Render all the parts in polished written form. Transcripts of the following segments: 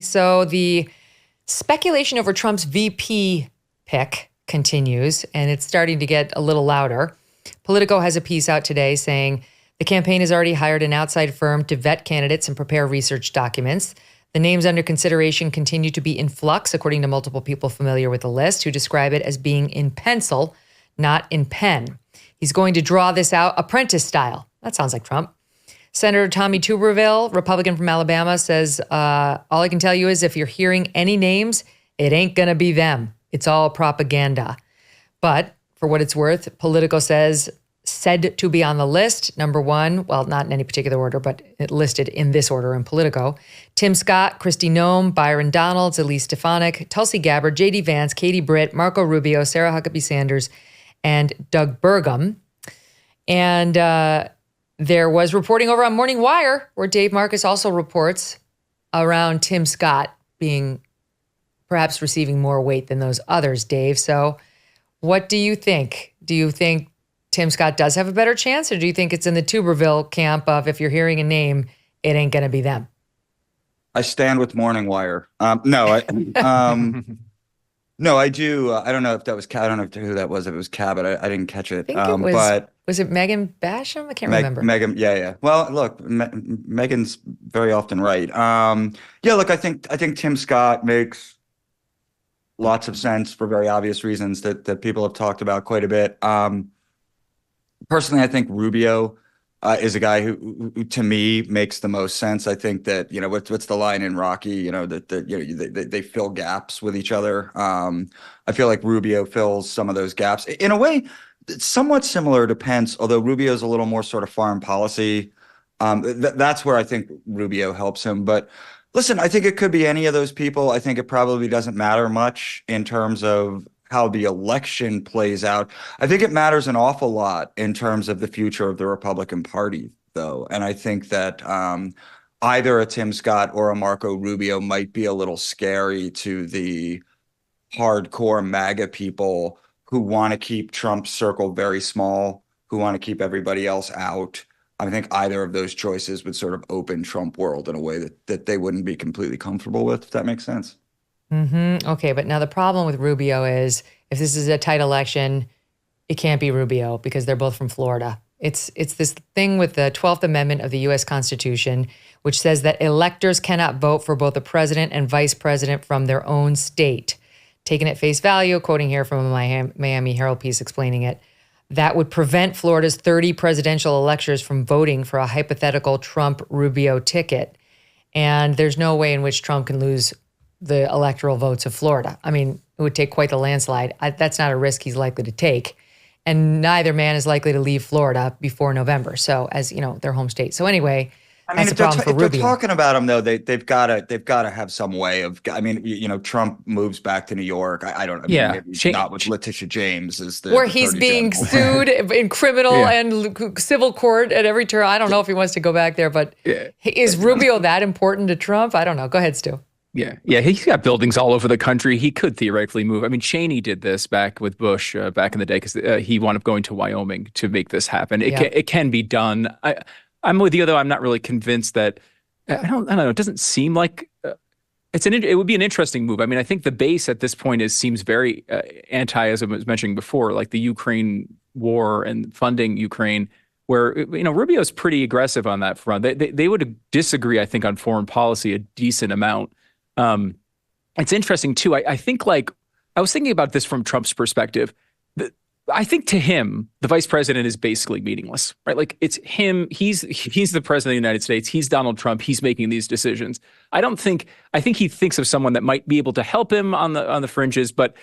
so the speculation over Trump's VP pick continues, and it's starting to get a little louder. Politico has a piece out today saying the campaign has already hired an outside firm to vet candidates and prepare research documents. The names under consideration continue to be in flux, according to multiple people familiar with the list, who describe it as being in pencil, not in pen. He's going to draw this out apprentice style. That sounds like Trump. Senator Tommy Tuberville, Republican from Alabama, says, all I can tell you is if you're hearing any names, it ain't going to be them. It's all propaganda. But for what it's worth, Politico says, said to be on the list, number one, well, not in any particular order, but it listed in this order in Politico, Tim Scott, Kristi Noem, Byron Donalds, Elise Stefanik, Tulsi Gabbard, J.D. Vance, Katie Britt, Marco Rubio, Sarah Huckabee Sanders, and Doug Burgum. And there was reporting over on Morning Wire, where Dave Marcus also reports around Tim Scott being perhaps receiving more weight than those others, Dave. So what do you think? Do you think Tim Scott does have a better chance, or do you think it's in the Tuberville camp of if you're hearing a name, it ain't going to be them? I stand with Morning Wire. No, I do. I don't know if that was. I don't know who that was. If it was Cabot, I didn't catch it. I think it was. But was it Megan Basham? I can't remember. Megan. Yeah. Well, look, Megan's very often right. Yeah. Look, I think Tim Scott makes lots of sense for very obvious reasons that people have talked about quite a bit. Personally, I think Rubio is a guy who to me makes the most sense. I think that, what's the line in Rocky, that they fill gaps with each other. I feel like Rubio fills some of those gaps in a way that's somewhat similar to Pence, although Rubio's a little more sort of foreign policy. That's where I think Rubio helps him. But listen, I think it could be any of those people. I think it probably doesn't matter much in terms of how the election plays out. I think it matters an awful lot in terms of the future of the Republican Party, though. And I think that either a Tim Scott or a Marco Rubio might be a little scary to the hardcore MAGA people who want to keep Trump's circle very small, who want to keep everybody else out. I think either of those choices would sort of open Trump world in a way that they wouldn't be completely comfortable with, if that makes sense. Mm-hmm. Okay, but now the problem with Rubio is if this is a tight election, it can't be Rubio because they're both from Florida. It's this thing with the 12th Amendment of the U.S. Constitution, which says that electors cannot vote for both the president and vice president from their own state. Taken at face value, quoting here from a Miami Herald piece explaining it, that would prevent Florida's 30 presidential electors from voting for a hypothetical Trump-Rubio ticket. And there's no way in which Trump can lose the electoral votes of Florida. I mean, it would take quite the landslide. That's not a risk he's likely to take. And neither man is likely to leave Florida before November. So as their home state. So anyway, that's the problem for Rubio. If they're talking about him though, they've got to have some way of, Trump moves back to New York. I don't know. Maybe not with Letitia James is the. Where he's being sued in criminal and civil court at every turn. I don't know if he wants to go back there, but is Rubio that important to Trump? I don't know. Go ahead, Stu. Yeah, he's got buildings all over the country. He could theoretically move. I mean, Cheney did this back with Bush back in the day because he wound up going to Wyoming to make this happen. It can be done. I'm with you, though. I'm not really convinced that. I don't know. It doesn't seem like it would be an interesting move. I mean, I think the base at this point seems very anti, as I was mentioning before, like the Ukraine war and funding Ukraine, where Rubio's pretty aggressive on that front. They would disagree, I think, on foreign policy a decent amount. It's interesting too. I think I was thinking about this from Trump's perspective. I think to him, the vice president is basically meaningless, right? Like it's him. He's the president of the United States. He's Donald Trump. He's making these decisions. I think he thinks of someone that might be able to help him on the fringes. But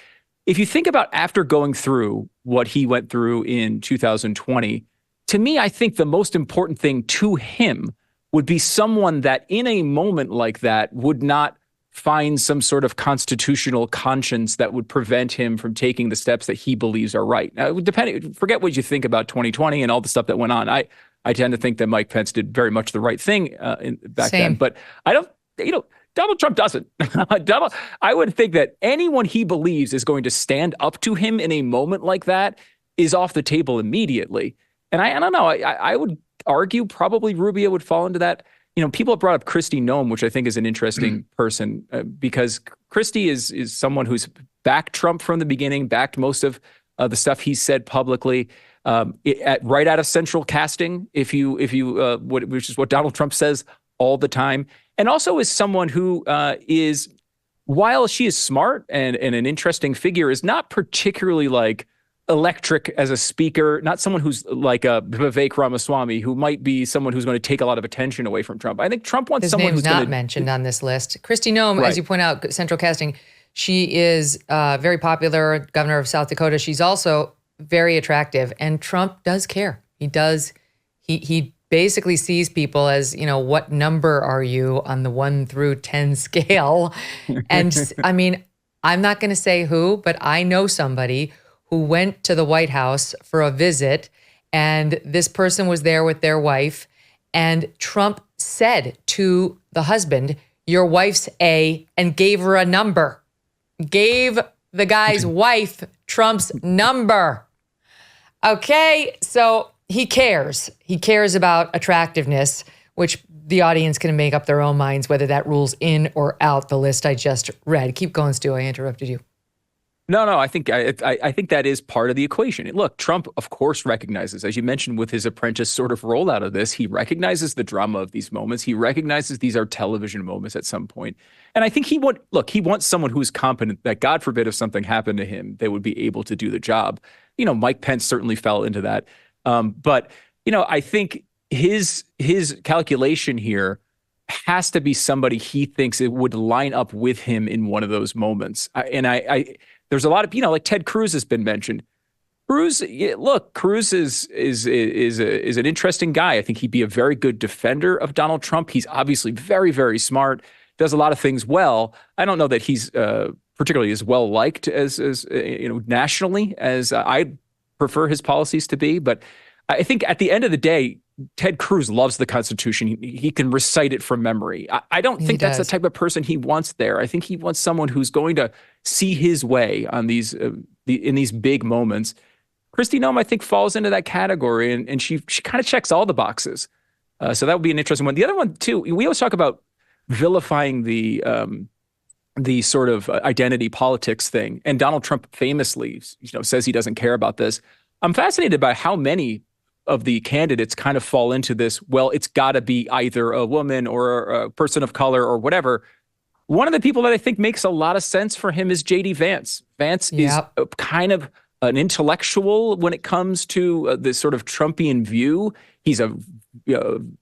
if you think about after going through what he went through in 2020, to me, I think the most important thing to him would be someone that in a moment like that would not find some sort of constitutional conscience that would prevent him from taking the steps that he believes are right. Now, forget what you think about 2020 and all the stuff that went on. I tend to think that Mike Pence did very much the right thing back then, but I don't, Donald Trump doesn't. I would think that anyone he believes is going to stand up to him in a moment like that is off the table immediately. And I don't know, I would argue probably Rubio would fall into that people have brought up Kristi Noem, which I think is an interesting person because Kristi is someone who's backed Trump from the beginning, backed most of the stuff he said publicly, right out of central casting, which is what Donald Trump says all the time, and also is someone who is, while she is smart and an interesting figure, is not particularly like electric as a speaker, not someone who's like a Vivek Ramaswamy, who might be someone who's going to take a lot of attention away from Trump. I think Trump wants someone who's not mentioned on this list. Kristi Noem, Right. as you point out, central casting, she is very popular, governor of South Dakota. She's also very attractive, and Trump does care. He does. He basically sees people as, what number are you on the 1 through 10 scale? And I mean, I'm not going to say who, but I know somebody who went to the White House for a visit, and this person was there with their wife, and Trump said to the husband, "Your wife's A," and gave her a number. Gave the guy's wife Trump's number. Okay, so he cares. He cares about attractiveness, which the audience can make up their own minds whether that rules in or out the list I just read. Keep going, Stu. I interrupted you. No, I think that is part of the equation. Look, Trump, of course, recognizes, as you mentioned with his apprentice sort of rollout of this, he recognizes the drama of these moments. He recognizes these are television moments at some point. And I think he wants someone who's competent that, God forbid, if something happened to him, they would be able to do the job. Mike Pence certainly fell into that. But I think his calculation here has to be somebody he thinks it would line up with him in one of those moments. There's a lot of, like Ted Cruz has been mentioned. Cruz is an interesting guy. I think he'd be a very good defender of Donald Trump. He's obviously very, very smart, does a lot of things well. I don't know that he's particularly as well liked as nationally as I prefer his policies to be. But I think at the end of the day, Ted Cruz loves the Constitution. He can recite it from memory. I don't think that's the type of person he wants there. I think he wants someone who's going to see his way on these in these big moments. Kristi Noem, I think, falls into that category, and she kind of checks all the boxes. So that would be an interesting one. The other one too, we always talk about vilifying the sort of identity politics thing, and Donald Trump famously, says he doesn't care about this. I'm fascinated by how many of the candidates kind of fall into this, well, it's got to be either a woman or a person of color or whatever. One of the people that I think makes a lot of sense for him is J.D. Vance. Vance is kind of an intellectual when it comes to this sort of Trumpian view. He's a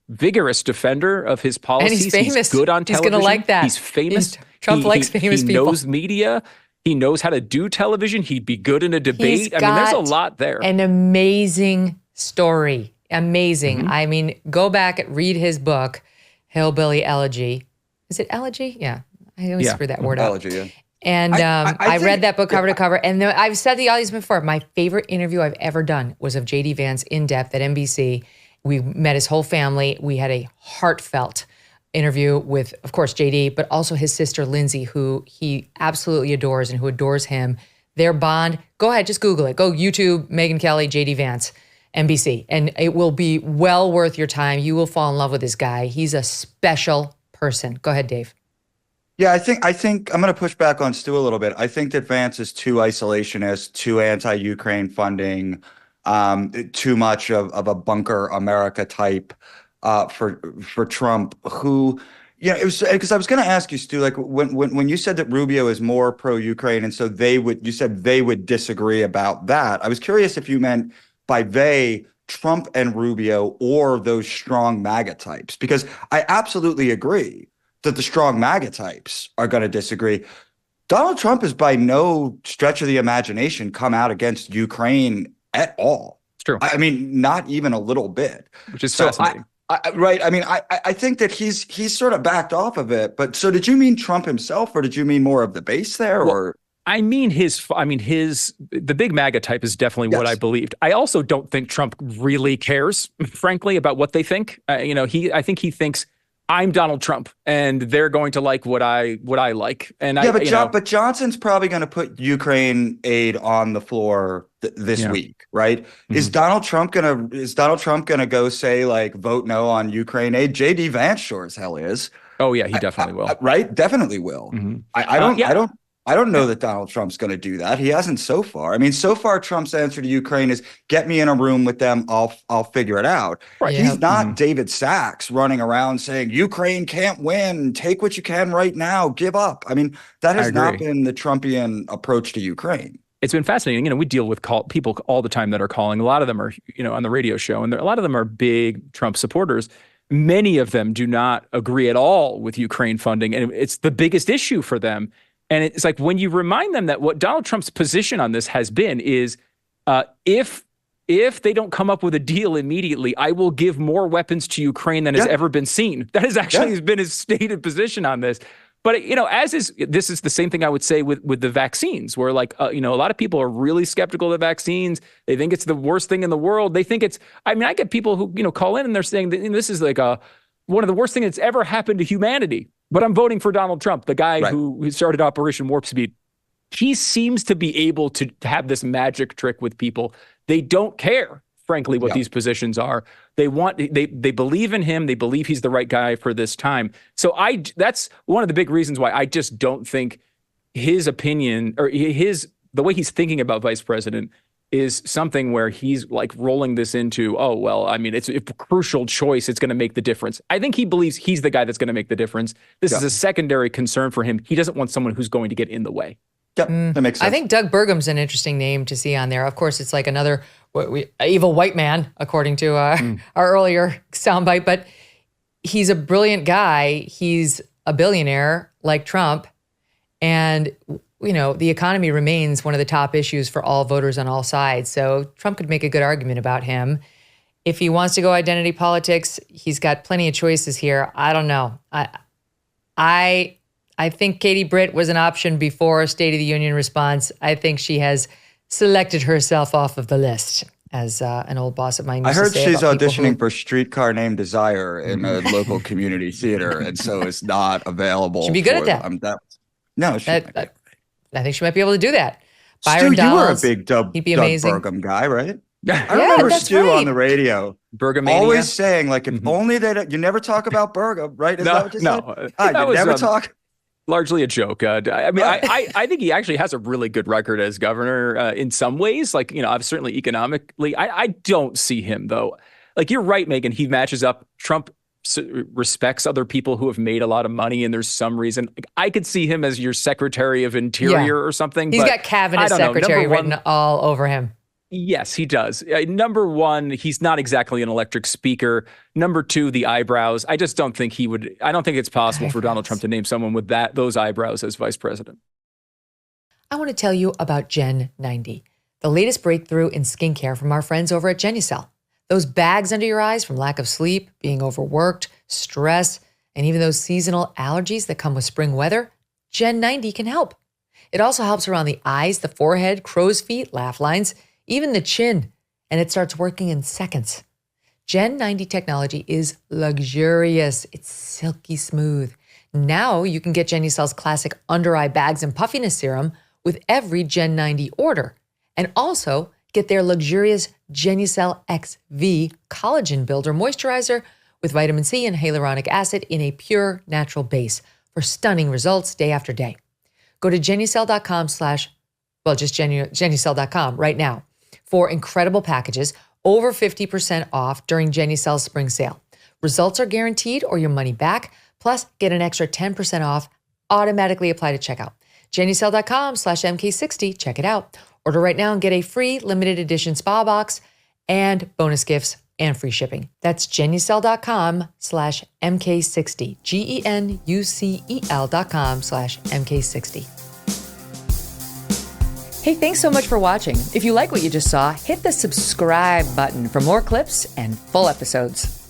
vigorous defender of his policies. And he's famous. He's good on television. He's going to like that. He's famous. Trump likes famous people. He knows media. He knows how to do television. He'd be good in a debate. There's a lot there. An amazing story. Amazing. Mm-hmm. I mean, go back and read his book, Hillbilly Elegy. Is it Elegy? Yeah. I always screw that word up. Elegy, yeah. And I read that book cover to cover. And I've said to the audience before, my favorite interview I've ever done was of J.D. Vance in depth at NBC. We met his whole family. We had a heartfelt interview with, of course, J.D., but also his sister, Lindsay, who he absolutely adores and who adores him. Their bond, go ahead, just Google it. Go YouTube, Megyn Kelly, J.D. Vance, NBC. And it will be well worth your time. You will fall in love with this guy. He's a special person. Go ahead, Dave. Yeah, I think I'm going to push back on Stu a little bit. I think that Vance is too isolationist, too anti-Ukraine funding, too much of a bunker America type for Trump. Who, it was because I was going to ask you, Stu, like when you said that Rubio is more pro-Ukraine, and so you said they would disagree about that. I was curious if you meant by they Trump and Rubio or those strong MAGA types, because I absolutely agree that the strong MAGA types are going to disagree. Donald Trump has by no stretch of the imagination come out against Ukraine at all. It's true. I mean, not even a little bit. Which is fascinating. Right. I mean, I think that he's sort of backed off of it. But so did you mean Trump himself, or did you mean more of the base there? Or I mean the big MAGA type is definitely what I believed. I also don't think Trump really cares, frankly, about what they think. I think he thinks I'm Donald Trump, and they're going to like what I like. And but Johnson's probably going to put Ukraine aid on the floor this week, right? Mm-hmm. Is Donald Trump gonna go say like vote no on Ukraine aid? JD Vance sure as hell is. Oh yeah, he definitely will. Right, definitely will. Mm-hmm. I don't know that Donald Trump's going to do that. He hasn't so far. I mean, so far Trump's answer to Ukraine is get me in a room with them. I'll figure it out. Right. Yeah. He's not David Sachs running around saying Ukraine can't win. Take what you can right now. Give up. I mean, that has not been the Trumpian approach to Ukraine. It's been fascinating. We deal with people all the time that are calling. A lot of them are, on the radio show, and a lot of them are big Trump supporters. Many of them do not agree at all with Ukraine funding, and it's the biggest issue for them. And it's like when you remind them that what Donald Trump's position on this has been is if they don't come up with a deal immediately, I will give more weapons to Ukraine than has ever been seen. That has actually been his stated position on this. But, this is the same thing I would say with the vaccines, where a lot of people are really skeptical of the vaccines. They think it's the worst thing in the world. They think I get people who, call in and they're saying that this is like one of the worst things that's ever happened to humanity. But I'm voting for Donald Trump, the guy who started Operation Warp Speed. He seems to be able to have this magic trick with people. They don't care, frankly, what these positions are. They believe in him. They believe he's the right guy for this time. So that's one of the big reasons why I just don't think his opinion or the way he's thinking about vice president is something where he's like rolling this into, it's a crucial choice. It's going to make the difference. I think he believes he's the guy that's going to make the difference. This is a secondary concern for him. He doesn't want someone who's going to get in the way. Yep, that makes sense. I think Doug Burgum's an interesting name to see on there. Of course, it's like another evil white man, according to our earlier soundbite, but he's a brilliant guy. He's a billionaire like Trump. And the economy remains one of the top issues for all voters on all sides. So Trump could make a good argument about him. If he wants to go identity politics, he's got plenty of choices here. I don't know. I think Katie Britt was an option before State of the Union response. I think she has selected herself off of the list, as an old boss of mine used to say. I heard she's auditioning for Streetcar Named Desire in a local community theater, and so it's not available. She'd be good at that. No, she might be. I think she might be able to do that. Stu, you were a big Doug Burgum guy, right? I remember Stu on the radio. Burgum always saying, like, if only you never talk about Burgum, right? Is that what you said? You never talk. Largely a joke. I think he actually has a really good record as governor in some ways. Like, certainly economically. I don't see him, though. Like, you're right, Megyn. He matches up. Trump respects other people who have made a lot of money, and there's some reason. Like, I could see him as your Secretary of Interior or something. He's got cabinet secretary written all over him. Yes, he does. Number one, he's not exactly an electric speaker. Number two, the eyebrows. I just don't think he would. I don't think it's possible for Donald Trump to name someone with those eyebrows as vice president. I want to tell you about Gen 90, the latest breakthrough in skincare from our friends over at Genucel. Those bags under your eyes from lack of sleep, being overworked, stress, and even those seasonal allergies that come with spring weather, Gen 90 can help. It also helps around the eyes, the forehead, crow's feet, laugh lines, even the chin, and it starts working in seconds. Gen 90 technology is luxurious. It's silky smooth. Now you can get Genucel's classic under-eye bags and puffiness serum with every Gen 90 order, and also get their luxurious Genucel XV Collagen Builder Moisturizer with vitamin C and hyaluronic acid in a pure natural base for stunning results day after day. Go to Genucel.com right now for incredible packages, over 50% off during Genucel's spring sale. Results are guaranteed or your money back, plus get an extra 10% off automatically applied at checkout. Genucel.com/MK60, check it out. Order right now and get a free limited edition spa box and bonus gifts and free shipping. That's Genucel.com/MK60, GENUCEL.com/MK60. Hey, thanks so much for watching. If you like what you just saw, hit the subscribe button for more clips and full episodes.